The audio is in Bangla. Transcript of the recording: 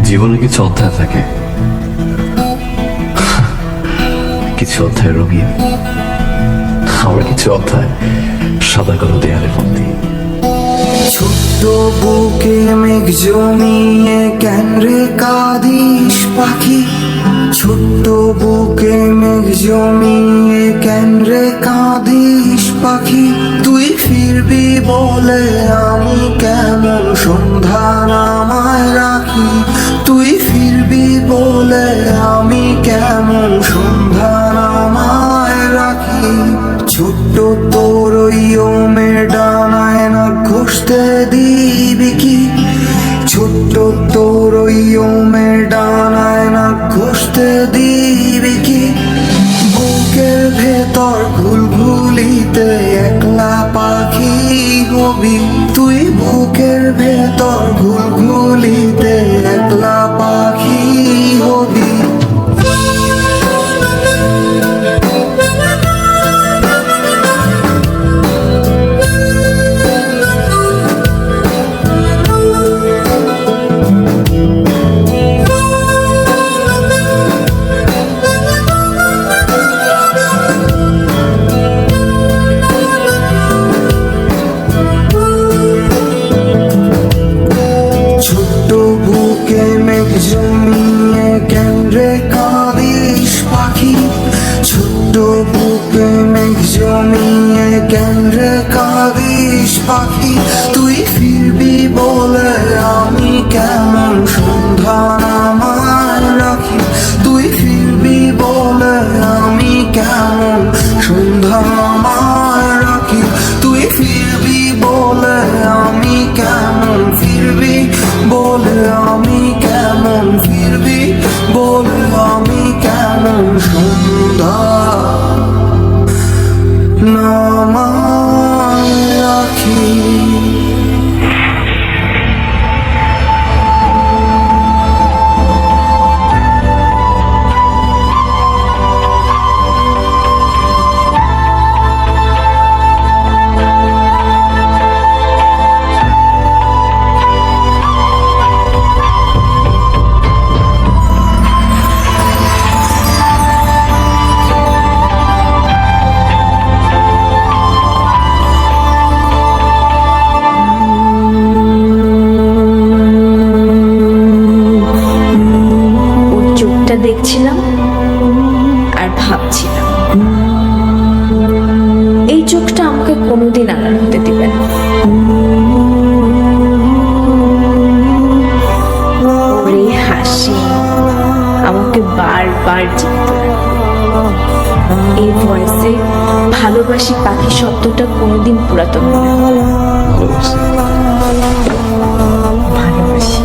জীবনে কিছু অধ্যায় থাকে, কিছু অধ্যায় রঙিন, আবার কিছু অধ্যায় সাদা কালো দেয়ালে বন্দি। ছোট্ট বুকে মেঘ জমিয়ে কেন রে কাঁদিস পাখি, ছোট্ট বুকে মেঘ জমিয়ে কেন রে কাঁদিস পাখি, তুই ফিরবি বলে আমি কেমন সন্ধ্যা নামায় রাখি, তুই ফিরবি বলে আমি কেমন সন্ধ্যা নামায় রাখি। ছোট্ট তোর ওই ওমের ডানায় না ঘষতে দিবি কি, ছোট্ট তোর ওই ওমের ডানায় না ঘষতে দিবি কি, বুকের ভেতর ঘুলঘুলিতে একলা পাখি হবি, তুই বুকের ভেতর ঘুলঘুলিতে একলা পাখি হবি। জমিয়ে কেন রে কাঁদিস পাখি, ছোট্ট বুকে মেঘ জমিয়ে কেন রে কাঁদিস পাখি, তুই ফিরবি বলে আমি কেমন সন্ধ্যা নামায় রাখি, তুই ফিরবি বলে আমি কেমন সন্ধ্যা নামায় রাখি, তুই ফিরবি বলে আমি কেমন, ফিরবি বলে আমি কেমন, ফিরবি বলে আমি কেমন সন্ধ্যা নামায় রাখি। দেখছিলাম আর ভাবছিলাম, এই চোখটা আমাকে কোনোদিন আড়াল হতে দিবে না। ওর এই হাসি আমাকে বারবার জিততে লাগে। এই ভয়েসে ভালোবাসি পাখি শব্দটা কোনোদিন পুরাতন মনে হয় না। ভালোবাসি। ভালোবাসি।